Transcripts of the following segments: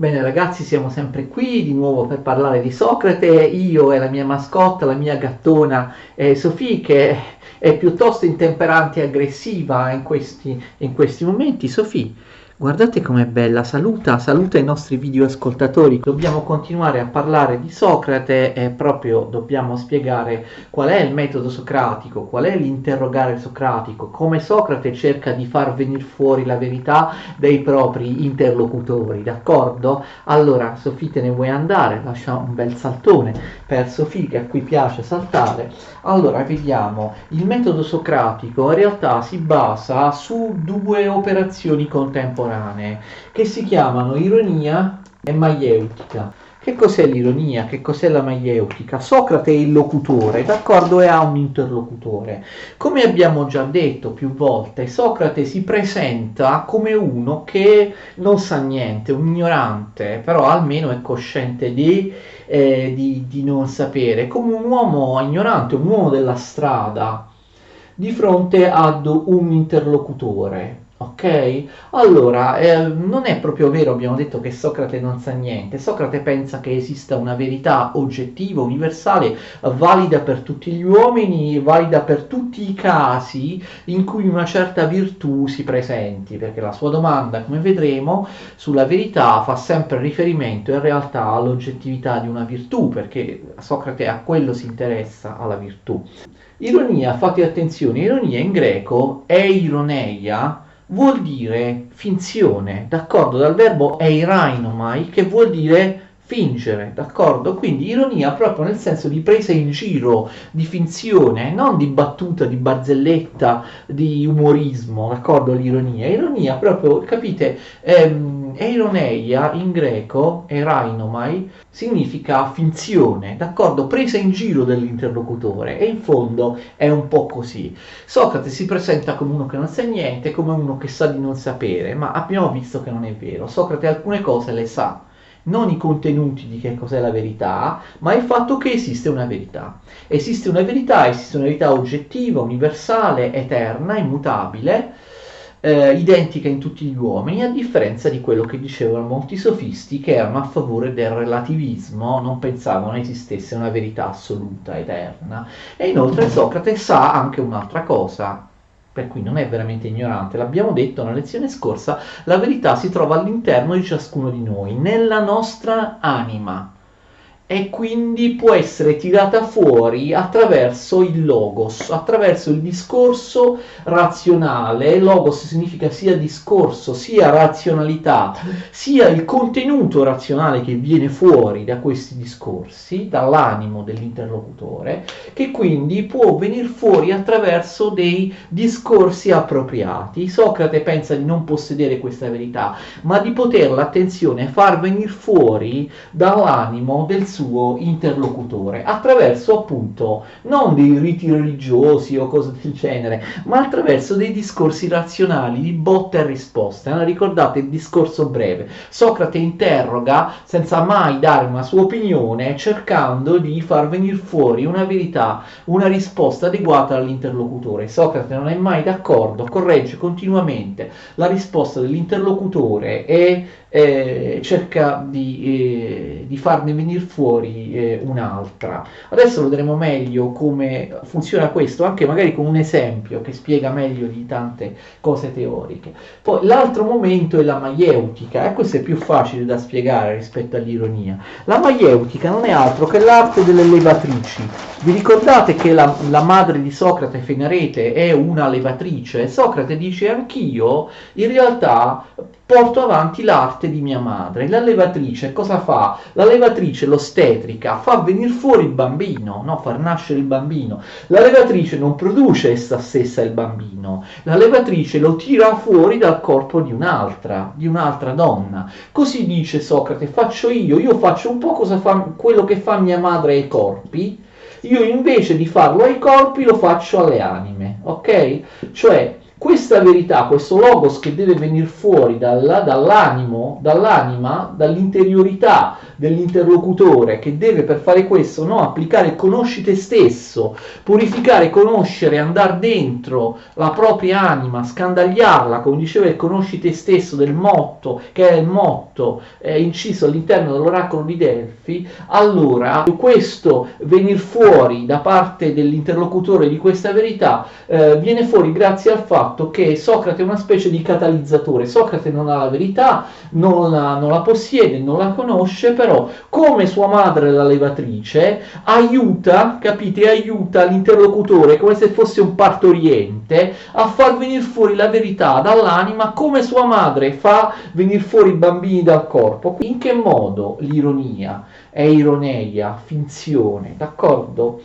Bene ragazzi, siamo sempre qui di nuovo per parlare di Socrate, io e la mia mascotta, la mia gattona Sofì, che è piuttosto intemperante e aggressiva in questi momenti. Sofì, guardate com'è bella, saluta i nostri videoascoltatori. Dobbiamo continuare a parlare di Socrate e proprio dobbiamo spiegare qual è il metodo socratico, qual è l'interrogare socratico, come Socrate cerca di far venire fuori la verità dei propri interlocutori, d'accordo? Allora, Sofì, te ne vuoi andare? Lascia un bel saltone per Sofì, che a cui piace saltare. Allora, vediamo. Il metodo socratico in realtà si basa su due operazioni contemporanee che si chiamano ironia e maieutica. Che cos'è l'ironia? Che cos'è la maieutica? Socrate è il locutore, d'accordo? E ha un interlocutore. Come abbiamo già detto più volte, Socrate si presenta come uno che non sa niente, un ignorante, però almeno è cosciente di non sapere, come un uomo ignorante, un uomo della strada, di fronte ad un interlocutore. Ok? Allora, non è proprio vero, abbiamo detto che Socrate non sa niente. Socrate pensa che esista una verità oggettiva, universale, valida per tutti gli uomini, valida per tutti i casi in cui una certa virtù si presenti, perché la sua domanda, come vedremo, sulla verità fa sempre riferimento in realtà all'oggettività di una virtù, perché Socrate a quello si interessa, alla virtù. Ironia, fate attenzione, ironia in greco è ironeia, vuol dire finzione, d'accordo? Dal verbo eirainomai, che vuol dire fingere, d'accordo? Quindi ironia proprio nel senso di presa in giro, di finzione, non di battuta, di barzelletta, di umorismo, d'accordo? L'ironia. Ironia proprio, capite, eironeia in greco, erainomai, significa finzione, d'accordo? Presa in giro dell'interlocutore, e in fondo è un po' così. Socrate si presenta come uno che non sa niente, come uno che sa di non sapere, ma abbiamo visto che non è vero. Socrate alcune cose le sa, non i contenuti di che cos'è la verità, ma il fatto che esiste una verità. Esiste una verità oggettiva, universale, eterna, immutabile, identica in tutti gli uomini, a differenza di quello che dicevano molti sofisti che erano a favore del relativismo, non pensavano esistesse una verità assoluta, eterna. E inoltre Socrate sa anche un'altra cosa, per cui non è veramente ignorante, l'abbiamo detto nella lezione scorsa, la verità si trova all'interno di ciascuno di noi, nella nostra anima, e quindi può essere tirata fuori attraverso il logos, attraverso il discorso razionale. Logos significa sia discorso, sia razionalità, sia il contenuto razionale che viene fuori da questi discorsi, dall'animo dell'interlocutore, che quindi può venire fuori attraverso dei discorsi appropriati. Socrate pensa di non possedere questa verità, ma di poterla, attenzione, far venire fuori dall'animo del suo interlocutore attraverso appunto non dei riti religiosi o cose del genere, ma attraverso dei discorsi razionali di botta e risposta. Ricordate il discorso breve? Socrate interroga senza mai dare una sua opinione, cercando di far venire fuori una verità, una risposta adeguata all'interlocutore. Socrate non è mai d'accordo, corregge continuamente la risposta dell'interlocutore e cerca di farne venire fuori un'altra. Adesso vedremo meglio come funziona questo, anche magari con un esempio che spiega meglio di tante cose teoriche. Poi l'altro momento è la maieutica, e questo è più facile da spiegare rispetto all'ironia. La maieutica non è altro che l'arte delle levatrici. Vi ricordate che la madre di Socrate, Fenarete, è una levatrice? Socrate dice: anch'io in realtà porto avanti l'arte di mia madre. La levatrice cosa fa? La levatrice, l'ostetrica, fa venire fuori il bambino, no? Far nascere il bambino. La levatrice non produce essa stessa il bambino, la levatrice lo tira fuori dal corpo di un'altra donna. Così dice Socrate: faccio io faccio un po' quello che fa mia madre ai corpi, io invece di farlo ai corpi lo faccio alle anime, ok? Cioè Questa verità, questo logos che deve venire fuori dall'animo, dall'anima, dall'interiorità dell'interlocutore, che deve per fare questo applicare conosci te stesso, purificare, conoscere, andare dentro la propria anima, scandagliarla, come diceva il conosci te stesso del motto, che è il motto inciso all'interno dell'oracolo di Delfi. Allora questo venir fuori da parte dell'interlocutore di questa verità viene fuori grazie al fatto che Socrate è una specie di catalizzatore. Socrate non ha la verità, non la possiede, non la conosce, però come sua madre la levatrice aiuta, capite, aiuta l'interlocutore come se fosse un partoriente a far venire fuori la verità dall'anima, come sua madre fa venire fuori i bambini dal corpo. In che modo l'ironia è ironeia, finzione, d'accordo?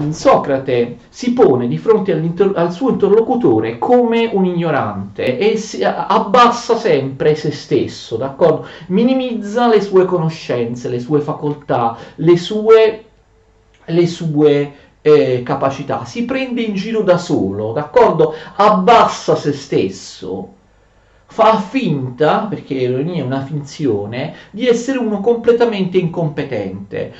Socrate si pone di fronte al suo interlocutore come un ignorante e abbassa sempre se stesso, d'accordo? Minimizza le sue conoscenze, le sue facoltà, le sue capacità, si prende in giro da solo, d'accordo? Abbassa se stesso, fa finta, perché l'ironia è una finzione, di essere uno completamente incompetente,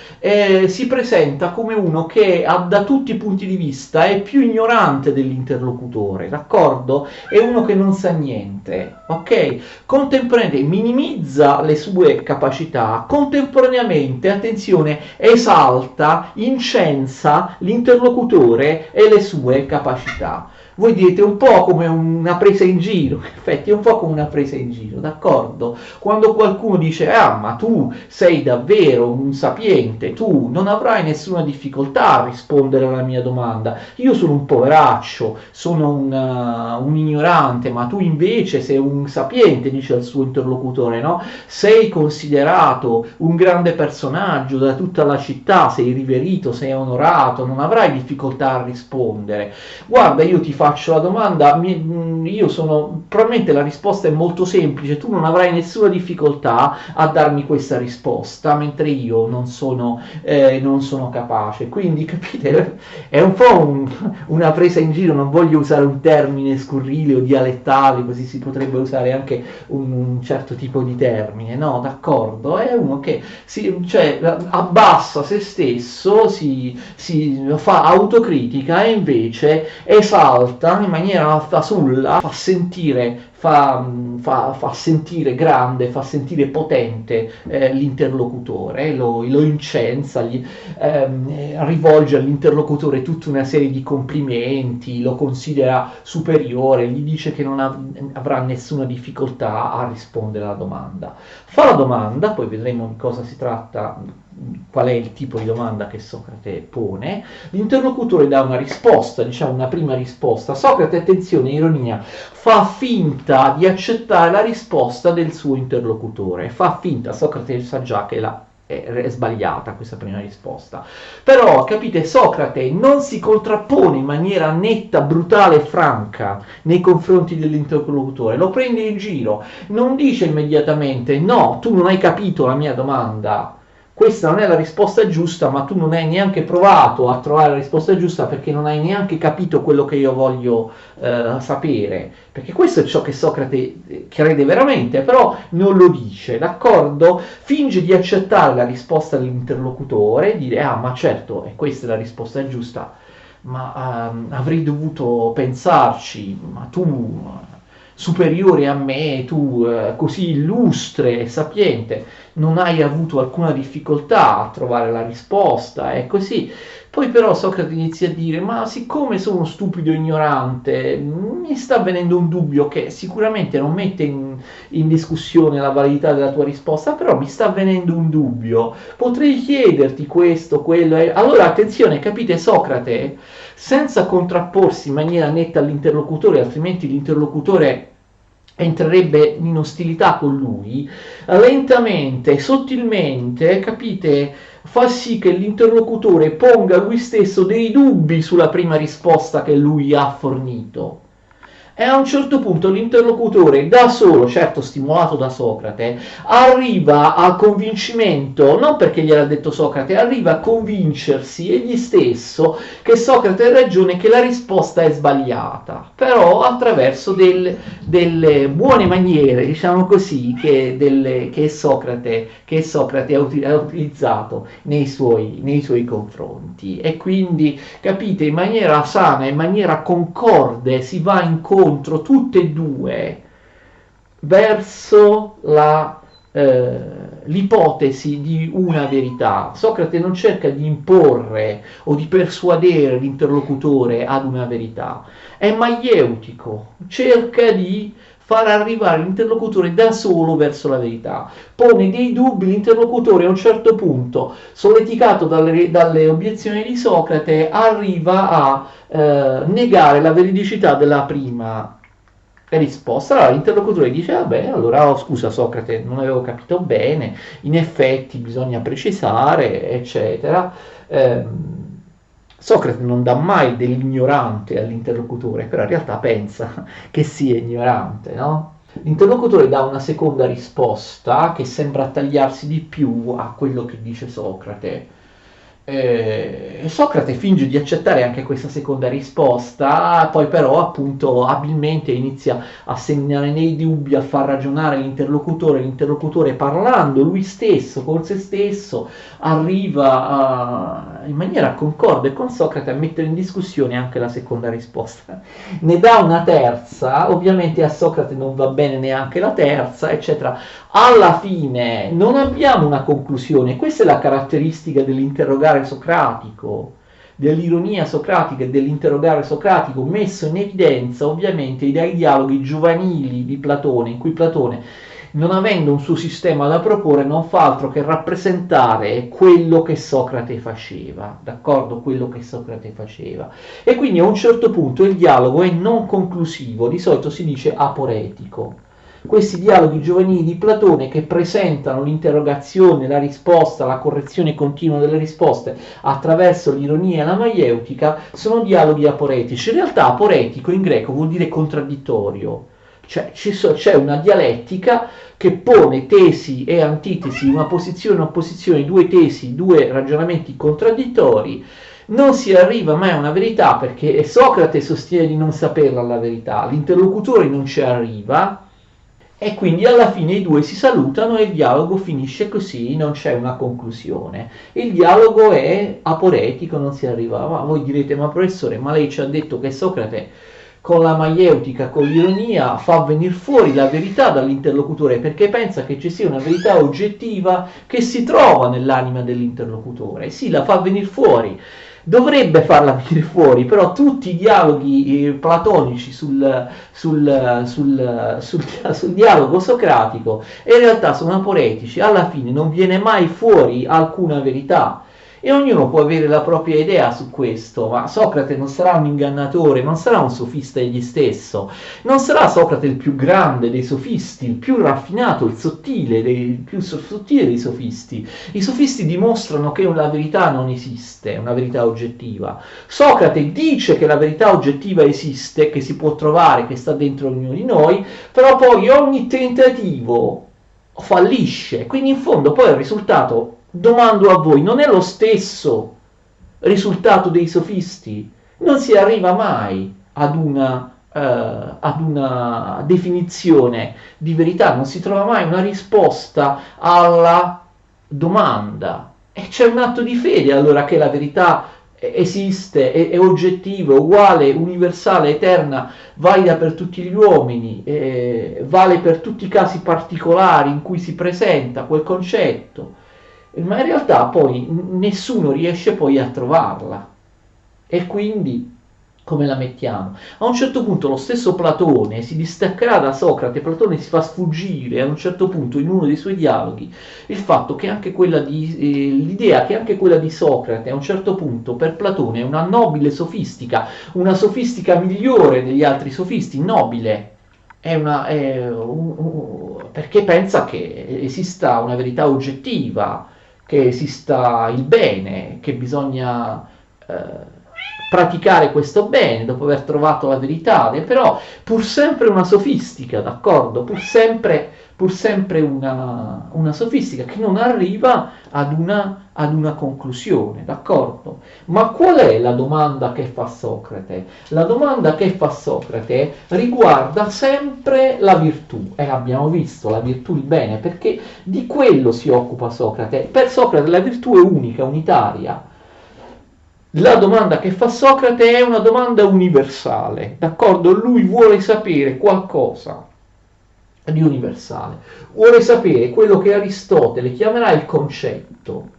si presenta come uno che da tutti i punti di vista è più ignorante dell'interlocutore, d'accordo? È uno che non sa niente, ok? Contemporaneamente minimizza le sue capacità, contemporaneamente, attenzione, esalta, incensa l'interlocutore e le sue capacità. Voi dite un po' come una presa in giro, in effetti è un po' come una presa in giro, d'accordo? Quando qualcuno dice, ma tu sei davvero un sapiente, tu non avrai nessuna difficoltà a rispondere alla mia domanda, io sono un poveraccio, sono un ignorante, ma tu invece sei un sapiente, dice al suo interlocutore, no? Sei considerato un grande personaggio da tutta la città, sei riverito, sei onorato, non avrai difficoltà a rispondere. Guarda, io ti faccio la domanda, probabilmente la risposta è molto semplice, tu non avrai nessuna difficoltà a darmi questa risposta, mentre io non sono capace. Quindi capite, è un po' una presa in giro, non voglio usare un termine scurrile o dialettale, così si potrebbe usare anche un certo tipo di termine, no? D'accordo? È uno che abbassa se stesso, si fa autocritica e invece esalta in maniera fasulla, fa sentire grande, fa sentire potente l'interlocutore, lo incensa, rivolge all'interlocutore tutta una serie di complimenti, lo considera superiore, gli dice che non avrà nessuna difficoltà a rispondere alla domanda. Fa la domanda, poi vedremo di cosa si tratta, qual è il tipo di domanda che Socrate pone, l'interlocutore dà una risposta, diciamo una prima risposta. Socrate, attenzione, ironia, fa finta di accettare la risposta del suo interlocutore, fa finta, Socrate sa già che è sbagliata questa prima risposta, però capite, Socrate non si contrappone in maniera netta, brutale e franca nei confronti dell'interlocutore, lo prende in giro, non dice immediatamente no, tu non hai capito la mia domanda, questa non è la risposta giusta, ma tu non hai neanche provato a trovare la risposta giusta perché non hai neanche capito quello che io voglio sapere, perché questo è ciò che Socrate crede veramente, però non lo dice, d'accordo? Finge di accettare la risposta dell'interlocutore, dire ma certo, questa è la risposta giusta, ma avrei dovuto pensarci, ma tu superiore a me, tu così illustre e sapiente, non hai avuto alcuna difficoltà a trovare la risposta, è così. Poi però Socrate inizia a dire, ma siccome sono stupido e ignorante, mi sta venendo un dubbio che sicuramente non mette in discussione la validità della tua risposta, però mi sta venendo un dubbio, potrei chiederti questo, quello, allora attenzione, capite, Socrate, senza contrapporsi in maniera netta all'interlocutore, altrimenti l'interlocutore entrerebbe in ostilità con lui, lentamente, sottilmente, capite, fa sì che l'interlocutore ponga lui stesso dei dubbi sulla prima risposta che lui ha fornito. E a un certo punto l'interlocutore da solo, certo stimolato da Socrate, arriva al convincimento, non perché gliel'ha detto Socrate, arriva a convincersi egli stesso che Socrate ha ragione, che la risposta è sbagliata, però attraverso delle buone maniere, diciamo così, che Socrate ha utilizzato nei suoi confronti. E quindi, capite, in maniera sana, in maniera concorde, si va incontro tutte e due verso l'ipotesi di una verità. Socrate non cerca di imporre o di persuadere l'interlocutore ad una verità, è maieutico, cerca di far arrivare l'interlocutore da solo verso la verità. Pone dei dubbi, l'interlocutore a un certo punto, solleticato dalle obiezioni di Socrate, arriva a negare la veridicità della prima risposta. Allora l'interlocutore dice: vabbè, allora scusa Socrate, non avevo capito bene, in effetti bisogna precisare, eccetera. Socrate non dà mai dell'ignorante all'interlocutore, però in realtà pensa che sia ignorante, no? L'interlocutore dà una seconda risposta che sembra tagliarsi di più a quello che dice Socrate. Socrate finge di accettare anche questa seconda risposta, poi però appunto abilmente inizia a segnare nei dubbi, a far ragionare l'interlocutore parlando lui stesso con se stesso arriva in maniera concorde con Socrate a mettere in discussione anche la seconda risposta. Ne dà una terza, ovviamente a Socrate non va bene neanche la terza, eccetera. Alla fine non abbiamo una conclusione, questa è la caratteristica dell'interrogare socratico, dell'ironia socratica e dell'interrogare socratico, messo in evidenza ovviamente dai dialoghi giovanili di Platone, in cui Platone, non avendo un suo sistema da proporre, non fa altro che rappresentare quello che Socrate faceva, d'accordo? Quello che Socrate faceva. E quindi a un certo punto il dialogo è non conclusivo, di solito si dice aporetico. Questi dialoghi giovanili di Platone che presentano l'interrogazione, la risposta, la correzione continua delle risposte attraverso l'ironia e la maieutica sono dialoghi aporetici. In realtà aporetico in greco vuol dire contraddittorio, cioè c'è una dialettica che pone tesi e antitesi, una posizione e opposizione, due tesi, due ragionamenti contraddittori. Non si arriva mai a una verità perché Socrate sostiene di non saperla la verità, l'interlocutore non ci arriva, e quindi alla fine i due si salutano e il dialogo finisce così, non c'è una conclusione. Il dialogo è aporetico, non si arriva. Ma voi direte: ma professore, ma lei ci ha detto che Socrate con la maieutica, con l'ironia, fa venire fuori la verità dall'interlocutore perché pensa che ci sia una verità oggettiva che si trova nell'anima dell'interlocutore. Sì, la fa venire fuori. Dovrebbe farla venire fuori, però tutti i dialoghi platonici sul dialogo socratico in realtà sono aporetici, alla fine non viene mai fuori alcuna verità. E ognuno può avere la propria idea su questo, ma Socrate non sarà un ingannatore, non sarà un sofista egli stesso, non sarà Socrate il più grande dei sofisti, il più raffinato, il più sottile dei sofisti. I sofisti dimostrano che la verità non esiste, una verità oggettiva. Socrate dice che la verità oggettiva esiste, che si può trovare, che sta dentro ognuno di noi, però poi ogni tentativo fallisce, quindi in fondo poi il risultato, domando a voi, non è lo stesso risultato dei sofisti? Non si arriva mai ad una definizione di verità, non si trova mai una risposta alla domanda. E c'è un atto di fede allora che la verità esiste, è oggettiva, uguale, universale, eterna, valida per tutti gli uomini, vale per tutti i casi particolari in cui si presenta quel concetto, ma in realtà poi nessuno riesce poi a trovarla. E quindi come la mettiamo? A un certo punto lo stesso Platone si distaccherà da Socrate, Platone si fa sfuggire a un certo punto in uno dei suoi dialoghi il fatto che anche l'idea che anche quella di Socrate a un certo punto per Platone è una nobile sofistica, una sofistica migliore degli altri sofisti, nobile, perché pensa che esista una verità oggettiva, che esista il bene, che bisogna praticare questo bene, dopo aver trovato la verità, però pur sempre una sofistica, d'accordo? Pur sempre una sofistica che non arriva ad una conclusione, d'accordo? Ma qual è la domanda che fa Socrate? La domanda che fa Socrate riguarda sempre la virtù, e abbiamo visto la virtù, il bene, perché di quello si occupa Socrate. Per Socrate la virtù è unica, unitaria. La domanda che fa Socrate è una domanda universale, d'accordo? Lui vuole sapere qualcosa di universale, vuole sapere quello che Aristotele chiamerà il concetto.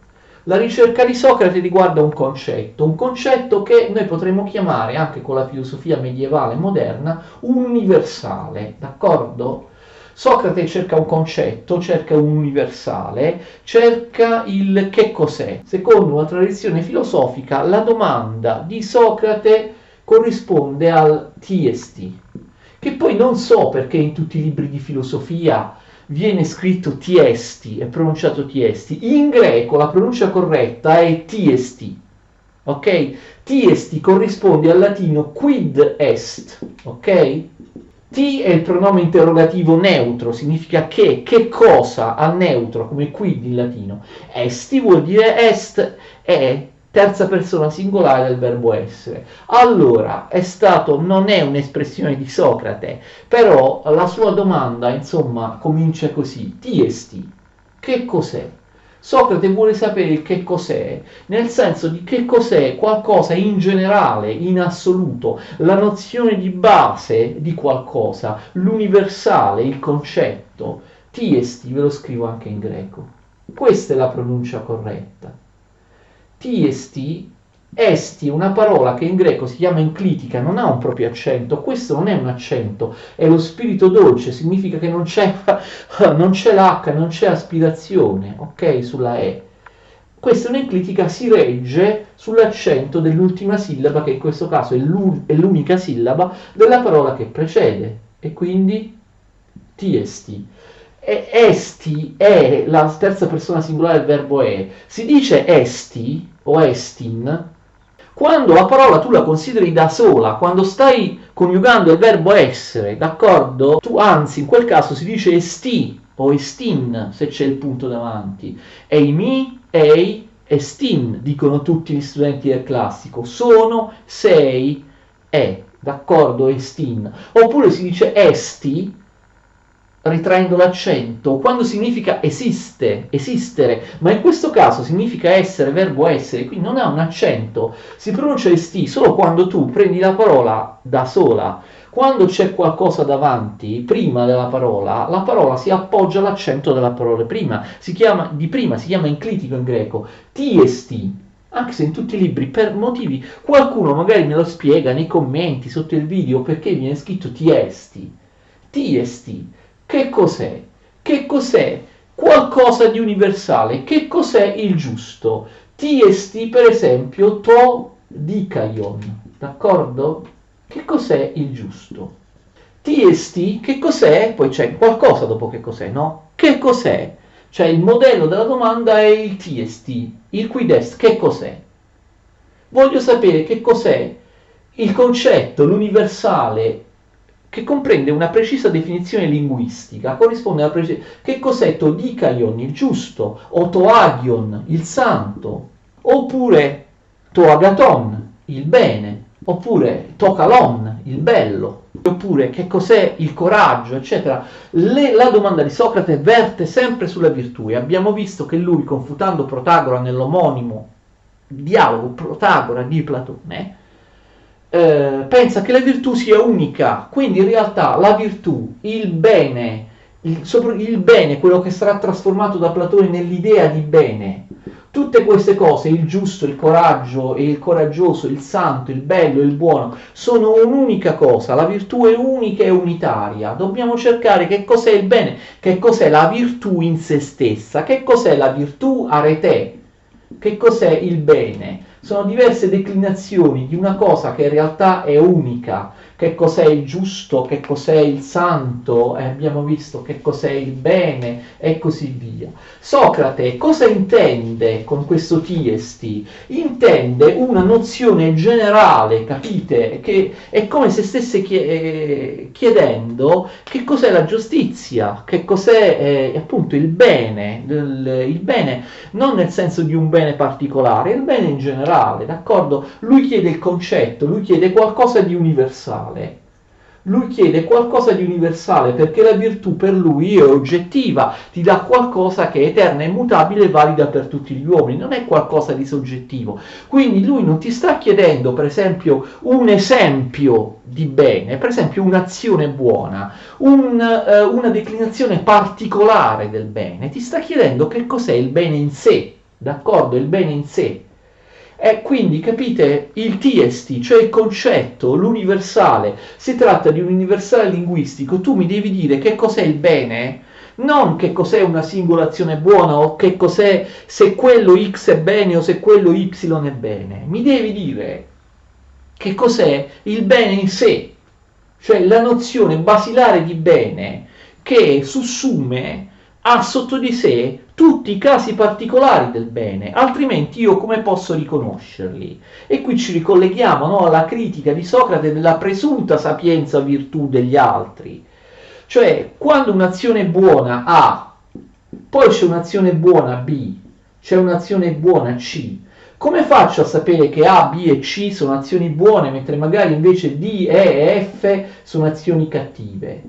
La ricerca di Socrate riguarda un concetto che noi potremmo chiamare, anche con la filosofia medievale moderna, universale, d'accordo? Socrate cerca un concetto, cerca un universale, cerca il che cos'è. Secondo una tradizione filosofica, la domanda di Socrate corrisponde al tiesti, che poi non so perché in tutti i libri di filosofia viene scritto tiesti, è pronunciato tiesti. In greco la pronuncia corretta è tiesti, ok? Tiesti corrisponde al latino quid est, ok? Ti è il pronome interrogativo neutro, significa che cosa, al neutro, come quid in latino. Esti vuol dire est, è terza persona singolare del verbo essere. Allora, non è un'espressione di Socrate, però la sua domanda, insomma, comincia così: tiesti, che cos'è? Socrate vuole sapere che cos'è, nel senso di che cos'è qualcosa in generale, in assoluto, la nozione di base di qualcosa, l'universale, il concetto. Tiesti, ve lo scrivo anche in greco. Questa è la pronuncia corretta. Tiesti, esti, una parola che in greco si chiama enclitica, non ha un proprio accento. Questo non è un accento, è lo spirito dolce, significa che non c'è l'H, non c'è aspirazione, ok, sulla E. Questa un'enclitica si regge sull'accento dell'ultima sillaba, che in questo caso è l'unica sillaba della parola che precede, e quindi tiesti. E esti è la terza persona singolare del verbo è. Si dice esti o estin quando la parola tu la consideri da sola, quando stai coniugando il verbo essere, d'accordo? Tu, anzi, in quel caso si dice esti o estin se c'è il punto davanti. Eimi, ei, estin, dicono tutti gli studenti del classico. Sono, sei, è, d'accordo? Estin. Oppure si dice esti, ritraendo l'accento, quando significa esiste, esistere, ma in questo caso significa essere, verbo essere, quindi non ha un accento, si pronuncia esti solo quando tu prendi la parola da sola. Quando c'è qualcosa davanti, prima della parola, la parola si appoggia all'accento della parola si chiama enclitico in greco, tiesti, anche se in tutti i libri, per motivi, qualcuno magari me lo spiega nei commenti, sotto il video, perché viene scritto tiesti. Che cos'è? Che cos'è? Qualcosa di universale. Che cos'è il giusto? Tiesti, per esempio, to dikaion. D'accordo? Che cos'è il giusto? Tiesti, che cos'è? Poi c'è qualcosa dopo che cos'è, no? Che cos'è? Cioè il modello della domanda è il tiesti, il quid est, che cos'è? Voglio sapere che cos'è il concetto, l'universale, che comprende una precisa definizione linguistica, corrisponde alla precisa... Che cos'è to dikaion, il giusto, o to agion, il santo, oppure to agaton, il bene, oppure to kalon, il bello, oppure che cos'è il coraggio, eccetera. La domanda di Socrate verte sempre sulla virtù, e abbiamo visto che lui, confutando Protagora nell'omonimo dialogo Protagora di Platone, pensa che la virtù sia unica, quindi in realtà la virtù, il bene, il bene, quello che sarà trasformato da Platone nell'idea di bene, tutte queste cose, il giusto, il coraggio, il coraggioso, il santo, il bello, il buono, sono un'unica cosa. La virtù è unica e unitaria. Dobbiamo cercare che cos'è il bene, che cos'è la virtù in se stessa, che cos'è la virtù arete, che cos'è il bene. sono diverse declinazioni di una cosa che in realtà è unica. Che cos'è il giusto, che cos'è il santo, abbiamo visto che cos'è il bene e così via. Socrate cosa intende con questo tiesti? Intende una nozione generale, capite? Che è come se stesse chiedendo che cos'è la giustizia, che cos'è appunto il bene non nel senso di un bene particolare, il bene in generale, d'accordo? Lui chiede il concetto, lui chiede qualcosa di universale. Lui chiede qualcosa di universale perché la virtù per lui è oggettiva, ti dà qualcosa che è eterna, immutabile e valida per tutti gli uomini, non è qualcosa di soggettivo. Quindi lui non ti sta chiedendo, per esempio, un esempio di bene, per esempio un'azione buona, una declinazione particolare del bene, ti sta chiedendo che cos'è il bene in sé, d'accordo? Il bene in sé. E quindi capite il tiesti, cioè il concetto, l'universale, si tratta di un universale linguistico, tu mi devi dire che cos'è il bene, non che cos'è una singola azione buona o che cos'è se quello X è bene o se quello Y è bene, mi devi dire che cos'è il bene in sé, cioè la nozione basilare di bene che sussume ha sotto di sé tutti i casi particolari del bene, altrimenti io come posso riconoscerli? E qui ci ricolleghiamo, no, alla critica di Socrate della presunta sapienza virtù degli altri. Cioè, quando un'azione buona A, poi c'è un'azione buona B, c'è un'azione buona C, come faccio a sapere che A, B e C sono azioni buone, mentre magari invece D, E e F sono azioni cattive?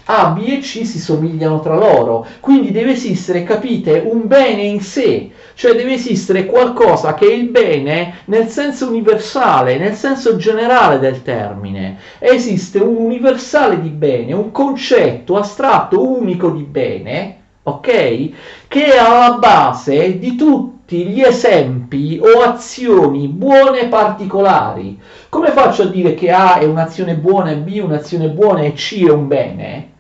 A, B e C si somigliano tra loro, quindi deve esistere, capite, un bene in sé, cioè deve esistere qualcosa che è il bene nel senso universale, nel senso generale del termine. Esiste un universale di bene, un concetto astratto unico di bene, ok? Che è alla base di tutti gli esempi o azioni buone particolari. Come faccio a dire che A è un'azione buona e B è un'azione buona e C è un bene?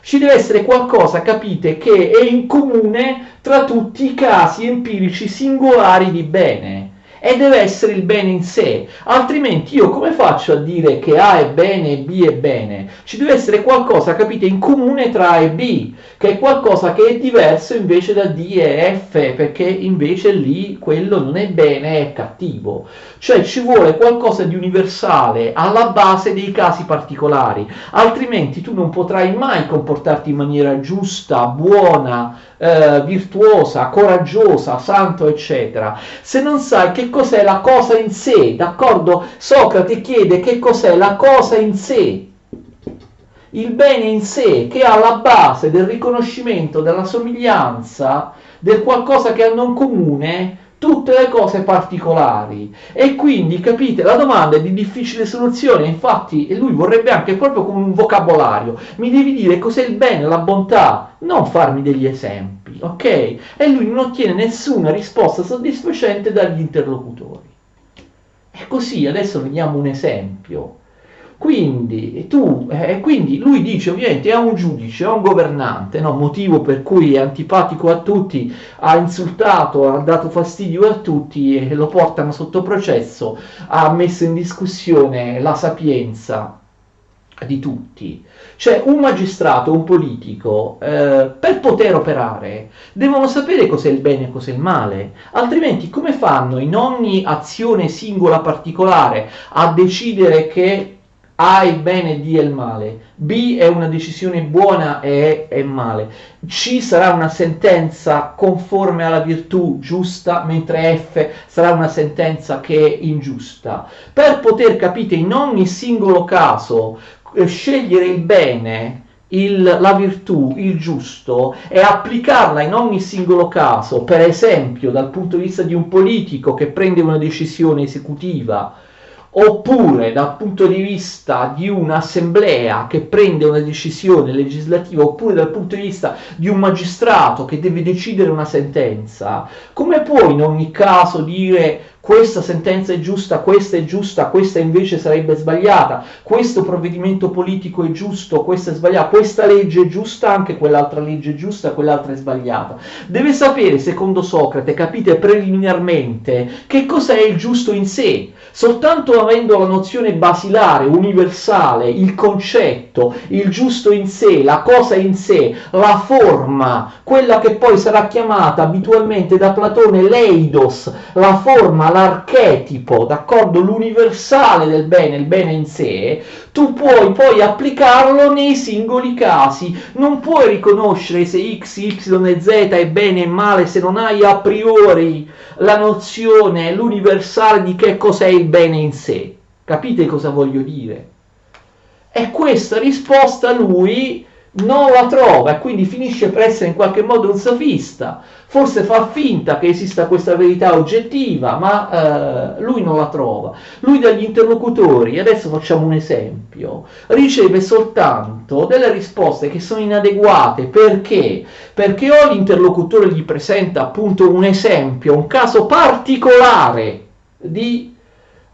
Ci deve essere qualcosa, capite, che è in comune tra tutti i casi empirici singolari di bene. E deve essere il bene in sé, altrimenti io come faccio a dire che A è bene e B è bene? Ci deve essere qualcosa, capite, in comune tra A e B, che è qualcosa che è diverso invece da D e F, perché invece lì quello non è bene, è cattivo. Cioè ci vuole qualcosa di universale alla base dei casi particolari, altrimenti tu non potrai mai comportarti in maniera giusta, buona, virtuosa, coraggiosa, santo, eccetera, se non sai che cos'è la cosa in sé, d'accordo? Socrate chiede che cos'è la cosa in sé, il bene in sé, che è alla base del riconoscimento, della somiglianza, del qualcosa che hanno in comune tutte le cose particolari. E quindi capite, la domanda è di difficile soluzione, infatti lui vorrebbe anche proprio come un vocabolario, mi devi dire cos'è il bene, la bontà, non farmi degli esempi, ok? E lui non ottiene nessuna risposta soddisfacente dagli interlocutori. E così adesso vediamo un esempio. Quindi lui dice, ovviamente è un giudice, è un governante, no? Motivo per cui è antipatico a tutti, ha insultato, ha dato fastidio a tutti e lo portano sotto processo, ha messo in discussione la sapienza di tutti. Cioè un magistrato, un politico, per poter operare devono sapere cos'è il bene e cos'è il male, altrimenti come fanno in ogni azione singola particolare a decidere che A è il bene e D è il male, B è una decisione buona e è male, C sarà una sentenza conforme alla virtù giusta, mentre F sarà una sentenza che è ingiusta. Per poter, capite, in ogni singolo caso scegliere il bene, la virtù, il giusto e applicarla in ogni singolo caso, per esempio dal punto di vista di un politico che prende una decisione esecutiva, oppure dal punto di vista di un'assemblea che prende una decisione legislativa, oppure dal punto di vista di un magistrato che deve decidere una sentenza, come puoi in ogni caso dire questa sentenza è giusta, questa invece sarebbe sbagliata, questo provvedimento politico è giusto, questo è sbagliato, questa legge è giusta, anche quell'altra legge è giusta, quell'altra è sbagliata. Deve sapere, secondo Socrate, capite preliminarmente, che cos'è il giusto in sé. Soltanto avendo la nozione basilare, universale, il concetto, il giusto in sé, la cosa in sé, la forma, quella che poi sarà chiamata abitualmente da Platone l'eidos, la forma, l'archetipo, d'accordo? L'universale del bene, il bene in sé, tu puoi poi applicarlo nei singoli casi. Non puoi riconoscere se x, y e z è bene e male se non hai a priori la nozione, l'universale di che cos'è il bene in sé. Capite cosa voglio dire? E questa risposta lui non la trova e quindi finisce per essere in qualche modo un sofista. Forse fa finta che esista questa verità oggettiva, ma lui non la trova. Lui dagli interlocutori, adesso facciamo un esempio, riceve soltanto delle risposte che sono inadeguate. Perché? Perché o l'interlocutore gli presenta appunto un esempio, un caso particolare di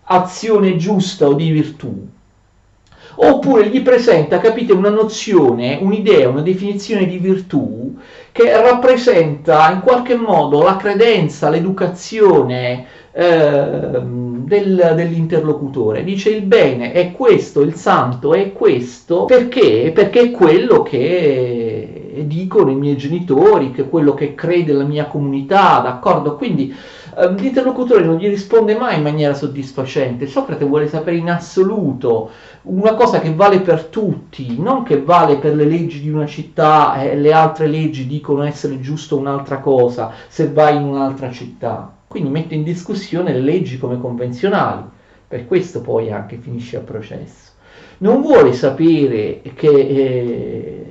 azione giusta o di virtù, oppure gli presenta, capite, una nozione, un'idea, una definizione di virtù che rappresenta in qualche modo la credenza, l'educazione dell'interlocutore. Dice il bene è questo, il santo è questo, perché? Perché è quello che dicono i miei genitori, che è quello che crede la mia comunità, d'accordo? Quindi l'interlocutore non gli risponde mai in maniera soddisfacente. Socrate vuole sapere in assoluto una cosa che vale per tutti, non che vale per le leggi di una città e le altre leggi dicono essere giusto un'altra cosa se vai in un'altra città. Quindi mette in discussione le leggi come convenzionali, per questo poi anche finisce al processo. Non vuole sapere che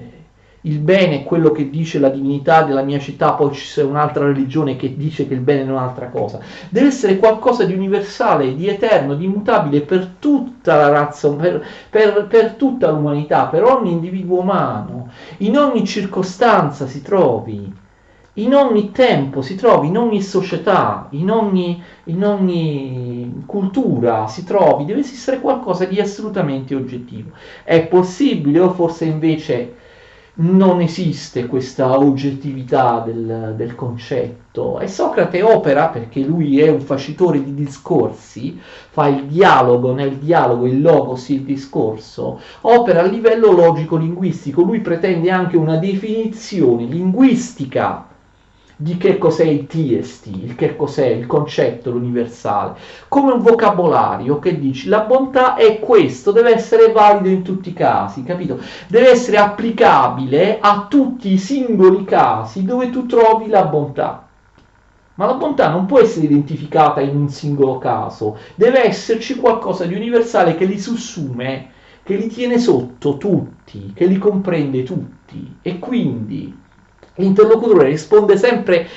il bene è quello che dice la divinità della mia città, poi c'è un'altra religione che dice che il bene è un'altra cosa. Deve essere qualcosa di universale, di eterno, di immutabile per tutta la razza, per tutta l'umanità, per ogni individuo umano, in ogni circostanza si trovi, in ogni tempo si trovi, in ogni società, in ogni cultura si trovi. Deve esistere qualcosa di assolutamente oggettivo. È possibile, o forse invece non esiste questa oggettività del concetto, e Socrate opera, perché lui è un facitore di discorsi, fa il dialogo, nel dialogo il logos, il discorso, opera a livello logico-linguistico. Lui pretende anche una definizione linguistica di che cos'è il tiesti, il che cos'è il concetto, l'universale, come un vocabolario che dici la bontà è questo, deve essere valido in tutti i casi, capito? Deve essere applicabile a tutti i singoli casi dove tu trovi la bontà. Ma la bontà non può essere identificata in un singolo caso, deve esserci qualcosa di universale che li sussume, che li tiene sotto tutti, che li comprende tutti, e quindi l'interlocutore risponde sempre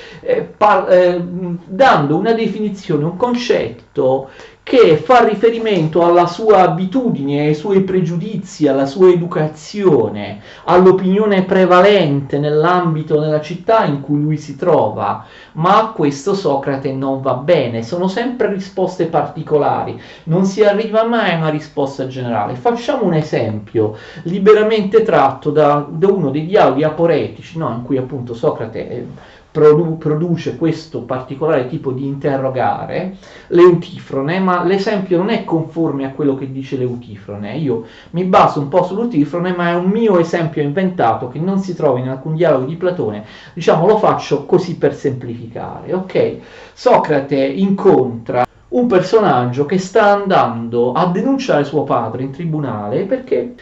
dando una definizione, un concetto che fa riferimento alla sua abitudine, ai suoi pregiudizi, alla sua educazione, all'opinione prevalente nell'ambito, nella città in cui lui si trova. Ma a questo Socrate non va bene, sono sempre risposte particolari, non si arriva mai a una risposta generale. Facciamo un esempio liberamente tratto da uno dei dialoghi aporetici, no? In cui appunto Socrate produce questo particolare tipo di interrogare, l'Eutifrone, ma l'esempio non è conforme a quello che dice l'Eutifrone. Io mi baso un po' sull'Eutifrone, ma è un mio esempio inventato che non si trova in alcun dialogo di Platone, diciamo, lo faccio così per semplificare, ok? Socrate incontra un personaggio che sta andando a denunciare suo padre in tribunale perché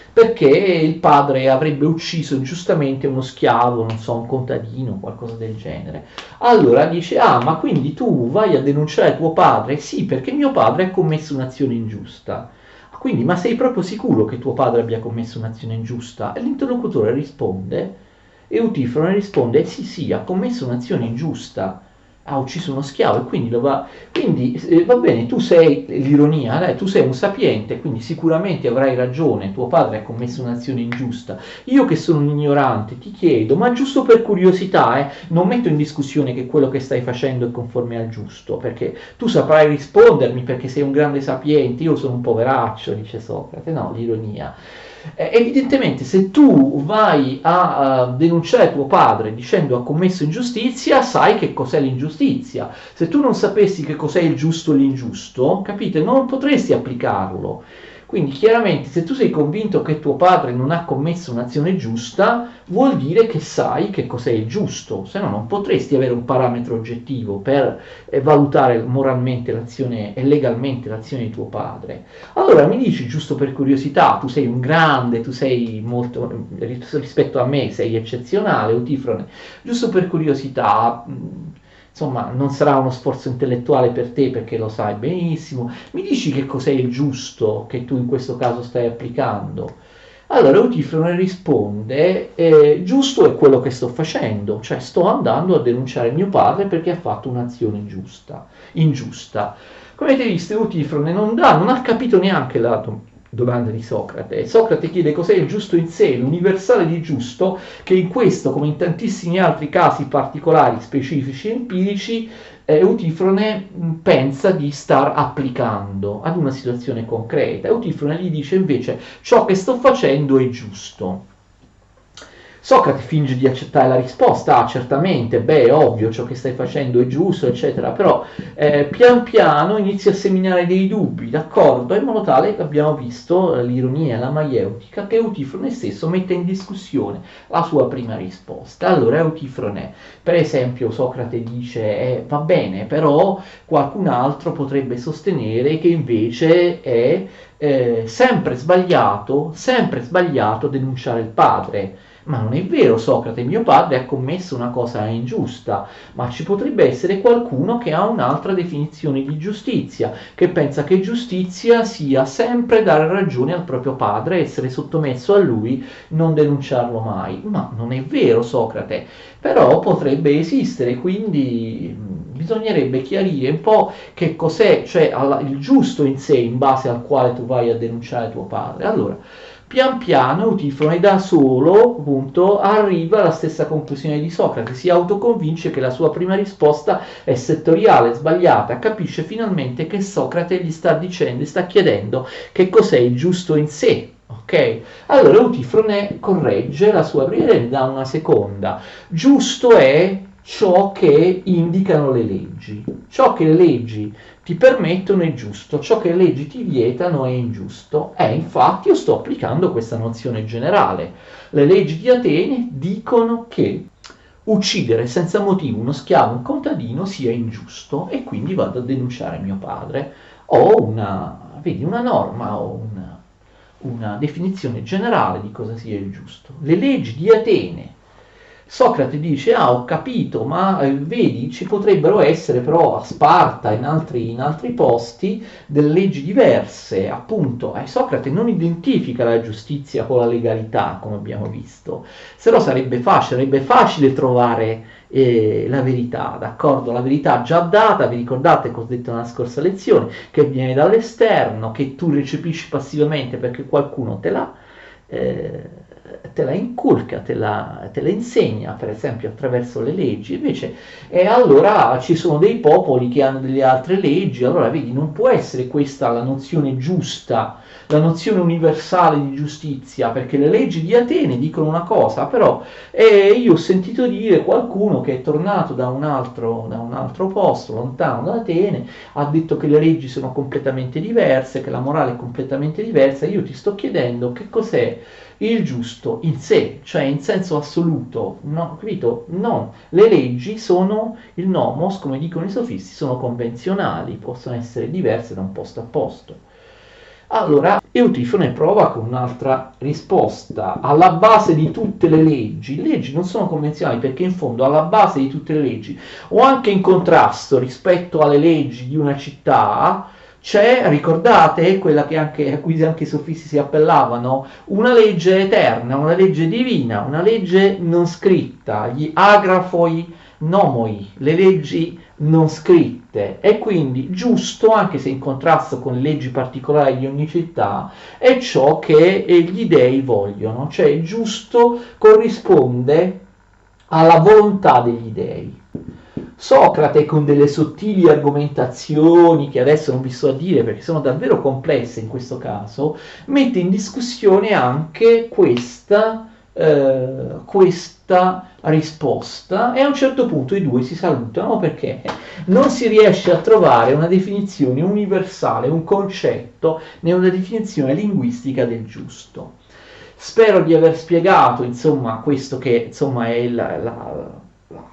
il padre avrebbe ucciso ingiustamente uno schiavo, non so, un contadino, qualcosa del genere. Allora dice: ah, ma quindi tu vai a denunciare tuo padre? Sì, perché mio padre ha commesso un'azione ingiusta. Quindi, ma sei proprio sicuro che tuo padre abbia commesso un'azione ingiusta? E l'interlocutore risponde, Eutifrone risponde: sì, ha commesso un'azione ingiusta. ha ucciso uno schiavo e quindi va bene, tu sei l'ironia, tu sei un sapiente, quindi sicuramente avrai ragione, tuo padre ha commesso un'azione ingiusta. Io che sono un ignorante ti chiedo, ma giusto per curiosità, non metto in discussione che quello che stai facendo è conforme al giusto, perché tu saprai rispondermi perché sei un grande sapiente, io sono un poveraccio, dice Socrate, no, l'ironia. Evidentemente se tu vai a denunciare tuo padre dicendo ha commesso ingiustizia, sai che cos'è l'ingiustizia. Se tu non sapessi che cos'è il giusto e l'ingiusto, capite, non potresti applicarlo. Quindi chiaramente se tu sei convinto che tuo padre non ha commesso un'azione giusta, vuol dire che sai che cos'è il giusto, se no non potresti avere un parametro oggettivo per valutare moralmente l'azione e legalmente l'azione di tuo padre. Allora mi dici, giusto per curiosità, tu sei un grande, tu sei molto, rispetto a me sei eccezionale, Utifrone, giusto per curiosità, insomma non sarà uno sforzo intellettuale per te perché lo sai benissimo, mi dici che cos'è il giusto che tu in questo caso stai applicando? Allora Utifrone risponde, giusto è quello che sto facendo, cioè sto andando a denunciare mio padre perché ha fatto un'azione ingiusta. Come avete visto Utifrone non ha capito neanche la domanda di Socrate. Socrate chiede cos'è il giusto in sé, l'universale di giusto, che in questo, come in tantissimi altri casi particolari, specifici e empirici, Utifrone pensa di star applicando ad una situazione concreta. Utifrone gli dice invece ciò che sto facendo è giusto. Socrate finge di accettare la risposta, certamente, beh, è ovvio, ciò che stai facendo è giusto, eccetera, però pian piano inizia a seminare dei dubbi, d'accordo? In modo tale che abbiamo visto l'ironia, la maieutica, che Utifrone stesso mette in discussione la sua prima risposta. Allora Utifrone, per esempio, Socrate dice, va bene, però qualcun altro potrebbe sostenere che invece è sempre sbagliato denunciare il padre. Ma non è vero, Socrate, mio padre ha commesso una cosa ingiusta, ma ci potrebbe essere qualcuno che ha un'altra definizione di giustizia, che pensa che giustizia sia sempre dare ragione al proprio padre, essere sottomesso a lui, non denunciarlo mai. Ma non è vero, Socrate, però potrebbe esistere, quindi bisognerebbe chiarire un po' che cos'è, cioè il giusto in sé in base al quale tu vai a denunciare tuo padre. Allora, pian piano Utifrone da solo, appunto, arriva alla stessa conclusione di Socrate, si autoconvince che la sua prima risposta è settoriale, sbagliata, capisce finalmente che Socrate gli sta dicendo, sta chiedendo che cos'è il giusto in sé. Ok? Allora Utifrone corregge la sua prima e dà una seconda. Giusto è ciò che indicano le leggi. Ciò che le leggi ti permettono è giusto, ciò che le leggi ti vietano è ingiusto. Infatti io sto applicando questa nozione generale. Le leggi di Atene dicono che uccidere senza motivo uno schiavo, un contadino, sia ingiusto e quindi vado a denunciare mio padre. Ho una norma, ho una definizione generale di cosa sia il giusto. Le leggi di Atene. Socrate dice, ho capito, ma vedi, ci potrebbero essere però a Sparta, in altri posti, delle leggi diverse, appunto. Socrate non identifica la giustizia con la legalità, come abbiamo visto, se no sarebbe facile trovare la verità, d'accordo? La verità già data, vi ricordate che ho detto nella scorsa lezione, che viene dall'esterno, che tu recepisci passivamente perché qualcuno te la inculca, te la insegna, per esempio attraverso le leggi, invece allora ci sono dei popoli che hanno delle altre leggi, allora vedi, non può essere questa la nozione giusta, la nozione universale di giustizia, perché le leggi di Atene dicono una cosa, però io ho sentito dire qualcuno che è tornato da un altro posto, lontano da Atene, ha detto che le leggi sono completamente diverse, che la morale è completamente diversa, io ti sto chiedendo che cos'è il giusto in sé, cioè in senso assoluto, no, capito? No, le leggi sono il nomos, come dicono i sofisti, sono convenzionali, possono essere diverse da un posto a posto. Allora, Eutifone prova con un'altra risposta. Alla base di tutte le leggi non sono convenzionali perché in fondo alla base di tutte le leggi, o anche in contrasto rispetto alle leggi di una città, c'è, ricordate, quella che a cui anche i sofisti si appellavano, una legge eterna, una legge divina, una legge non scritta, gli agrafoi nomoi, le leggi non scritte, e quindi giusto, anche se in contrasto con le leggi particolari di ogni città, è ciò che gli dei vogliono, cioè giusto corrisponde alla volontà degli dei. Socrate, con delle sottili argomentazioni che adesso non vi sto a dire perché sono davvero complesse in questo caso, mette in discussione anche questa risposta, e a un certo punto i due si salutano perché non si riesce a trovare una definizione universale, un concetto né una definizione linguistica del giusto. Spero di aver spiegato, insomma, questo che insomma è la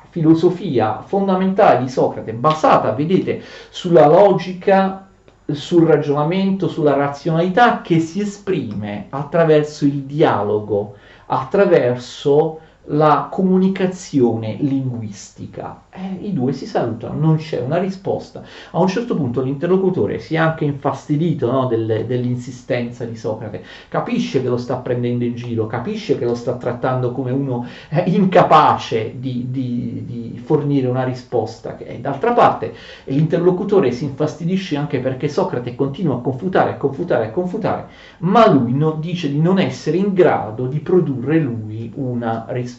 filosofia fondamentale di Socrate, basata, vedete, sulla logica, sul ragionamento, sulla razionalità, che si esprime attraverso il dialogo, attraverso la comunicazione linguistica. I due si salutano, non c'è una risposta. A un certo punto l'interlocutore si è anche infastidito, no, dell'insistenza di Socrate, capisce che lo sta prendendo in giro, capisce che lo sta trattando come uno incapace di fornire una risposta. D'altra parte l'interlocutore si infastidisce anche perché Socrate continua a confutare, ma lui dice di non essere in grado di produrre lui una risposta.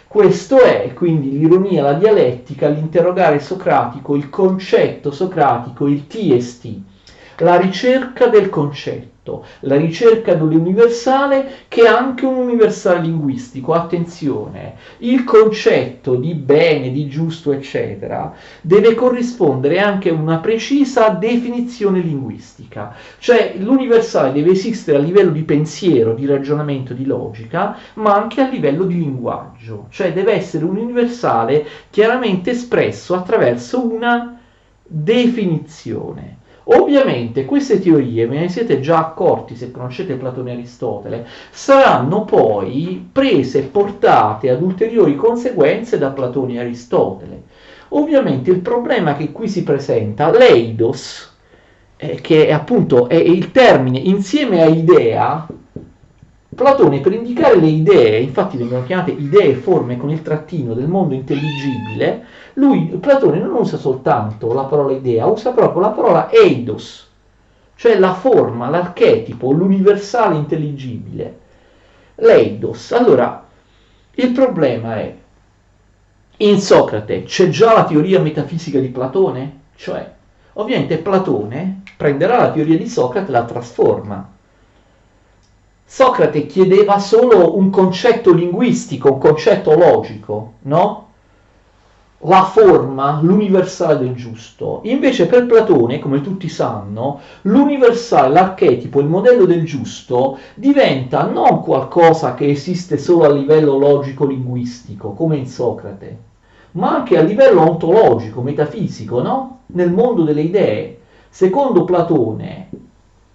Questo è quindi l'ironia, la dialettica, l'interrogare socratico, il concetto socratico, il TST, la ricerca del concetto, la ricerca dell'universale, che è anche un universale linguistico. Attenzione, il concetto di bene, di giusto, eccetera, deve corrispondere anche a una precisa definizione linguistica, cioè l'universale deve esistere a livello di pensiero, di ragionamento, di logica, ma anche a livello di linguaggio, cioè deve essere un universale chiaramente espresso attraverso una definizione. Ovviamente queste teorie, ve ne siete già accorti se conoscete Platone e Aristotele, saranno poi prese e portate ad ulteriori conseguenze da Platone e Aristotele. Ovviamente il problema che qui si presenta, l'eidos, che appunto è il termine insieme a idea, Platone, per indicare le idee, infatti vengono chiamate idee e forme con il trattino del mondo intelligibile, Platone non usa soltanto la parola idea, usa proprio la parola eidos, cioè la forma, l'archetipo, l'universale intelligibile, l'eidos. Allora, il problema è, in Socrate c'è già la teoria metafisica di Platone? Cioè, ovviamente Platone prenderà la teoria di Socrate e la trasforma. Socrate chiedeva solo un concetto linguistico, un concetto logico, no? La forma, l'universale del giusto. Invece per Platone, come tutti sanno, l'universale, l'archetipo, il modello del giusto diventa non qualcosa che esiste solo a livello logico-linguistico, come in Socrate, ma anche a livello ontologico, metafisico, no? Nel mondo delle idee. Secondo Platone,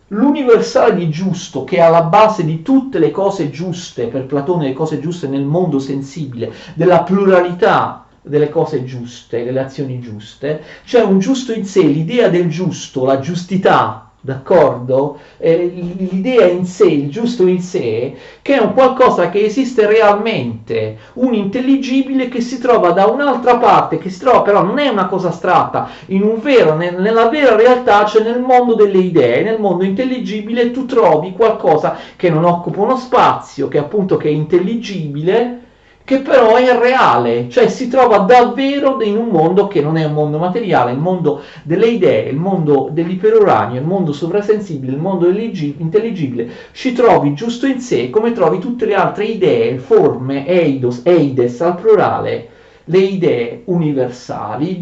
l'universale di giusto, che è alla base di tutte le cose giuste, per Platone le cose giuste nel mondo sensibile, della pluralità delle cose giuste, delle azioni giuste, c'è un giusto in sé, l'idea del giusto, la giustità, d'accordo? L'idea in sé, il giusto in sé, che è un qualcosa che esiste realmente, un intelligibile che si trova da un'altra parte, che si trova però non è una cosa astratta, nella vera realtà, cioè nel mondo delle idee, nel mondo intelligibile tu trovi qualcosa che non occupa uno spazio, che appunto che è intelligibile, che però è reale, cioè si trova davvero in un mondo che non è un mondo materiale, il mondo delle idee, il mondo dell'iperuranio, il mondo sovrasensibile, il mondo intelligibile, ci trovi giusto in sé, come trovi tutte le altre idee, forme, eides al plurale, le idee universali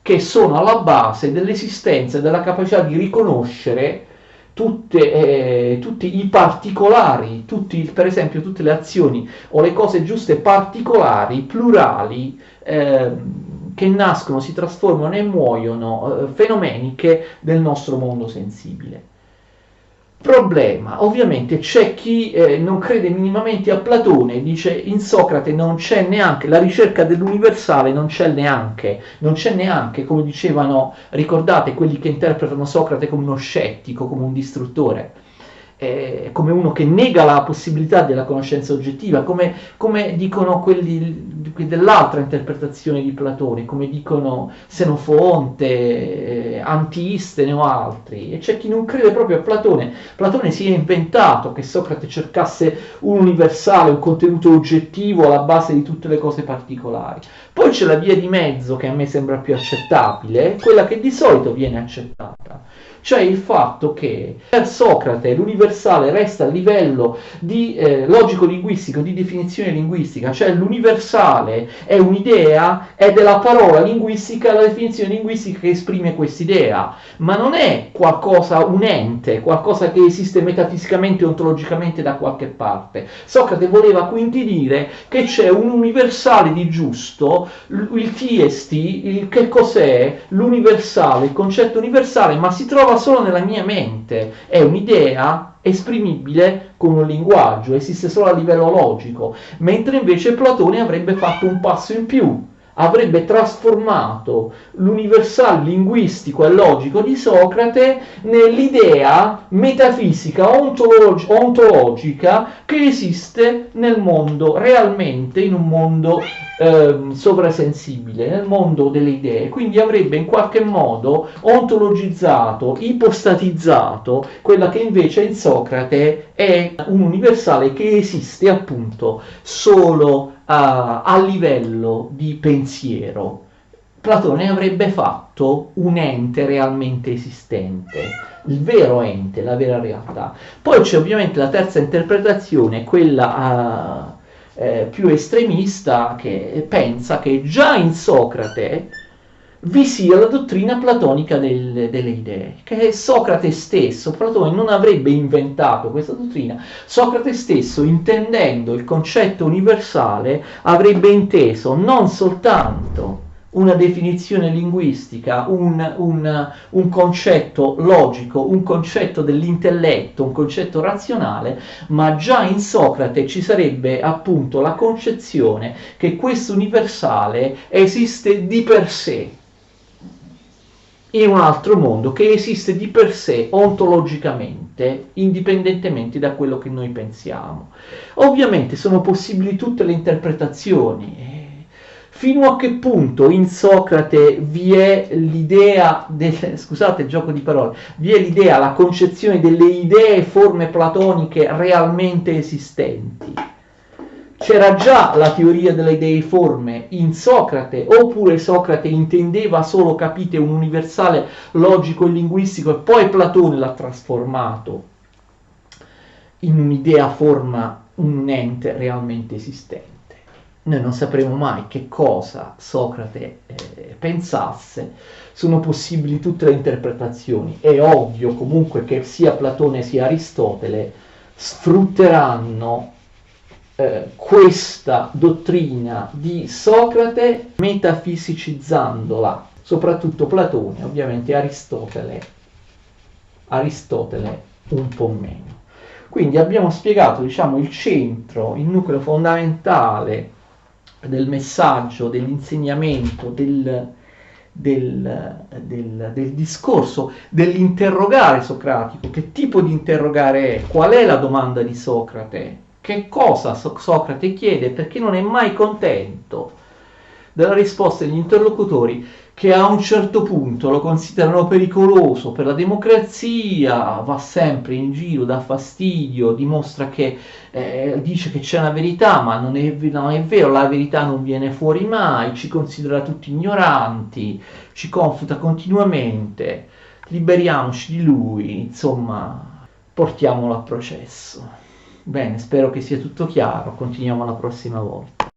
che sono alla base dell'esistenza e della capacità di riconoscere tutti i particolari, per esempio tutte le azioni o le cose giuste particolari, plurali, che nascono, si trasformano e muoiono, fenomeniche del nostro mondo sensibile. Problema, ovviamente c'è chi non crede minimamente a Platone, dice in Socrate non c'è neanche la ricerca dell'universale, non c'è neanche, come dicevano, ricordate, quelli che interpretano Socrate come uno scettico, come un distruttore. come uno che nega la possibilità della conoscenza oggettiva, come dicono quelli dell'altra interpretazione di Platone, come dicono Senofonte, Antistene o altri. E c'è chi non crede proprio a Platone. Platone si è inventato che Socrate cercasse un universale, un contenuto oggettivo alla base di tutte le cose particolari. Poi c'è la via di mezzo che a me sembra più accettabile, quella che di solito viene accettata, cioè il fatto che per Socrate l'universale resta a livello di logico-linguistico, di definizione linguistica, cioè l'universale è un'idea, è della parola linguistica la definizione linguistica che esprime quest'idea, ma non è qualcosa, un ente, qualcosa che esiste metafisicamente, ontologicamente da qualche parte. Socrate voleva quindi dire che c'è un universale di giusto, il tiesti, che cos'è? L'universale, il concetto universale, ma si trova solo nella mia mente, è un'idea esprimibile con un linguaggio, esiste solo a livello logico, mentre invece Platone avrebbe fatto un passo in più, avrebbe trasformato l'universale linguistico e logico di Socrate nell'idea metafisica ontologica che esiste nel mondo, realmente in un mondo sovrasensibile, nel mondo delle idee. Quindi avrebbe in qualche modo ontologizzato, ipostatizzato quella che invece in Socrate è un universale che esiste appunto solo a livello di pensiero. Platone avrebbe fatto un ente realmente esistente, il vero ente, la vera realtà. Poi c'è ovviamente la terza interpretazione, quella più estremista, che pensa che già in Socrate vi sia la dottrina platonica delle idee, che Socrate stesso, Platone non avrebbe inventato questa dottrina, Socrate stesso, intendendo il concetto universale, avrebbe inteso non soltanto una definizione linguistica, un concetto logico, un concetto dell'intelletto, un concetto razionale, ma già in Socrate ci sarebbe appunto la concezione che questo universale esiste di per sé, in un altro mondo, che esiste di per sé ontologicamente, indipendentemente da quello che noi pensiamo. Ovviamente sono possibili tutte le interpretazioni. Fino a che punto in Socrate vi è l'idea scusate il gioco di parole, vi è l'idea, la concezione delle idee e forme platoniche realmente esistenti? C'era già la teoria delle ideiforme in Socrate, oppure Socrate intendeva solo, capite, un universale logico e linguistico e poi Platone l'ha trasformato in un'idea forma, un ente realmente esistente? Noi non sapremo mai che cosa Socrate pensasse, sono possibili tutte le interpretazioni. È ovvio comunque che sia Platone sia Aristotele sfrutteranno questa dottrina di Socrate metafisicizzandola, soprattutto Platone, ovviamente Aristotele un po' meno. Quindi abbiamo spiegato, diciamo, il centro, il nucleo fondamentale del messaggio, dell'insegnamento, del discorso, dell'interrogare socratico. Che tipo di interrogare è? Qual è la domanda di Socrate? Che cosa Socrate chiede? Perché non è mai contento della risposta degli interlocutori, che a un certo punto lo considerano pericoloso per la democrazia, va sempre in giro, dà fastidio, dimostra che dice che c'è una verità, ma non è vero, la verità non viene fuori mai, ci considera tutti ignoranti, ci confuta continuamente, liberiamoci di lui, insomma, portiamolo a processo. Bene, spero che sia tutto chiaro, continuiamo la prossima volta.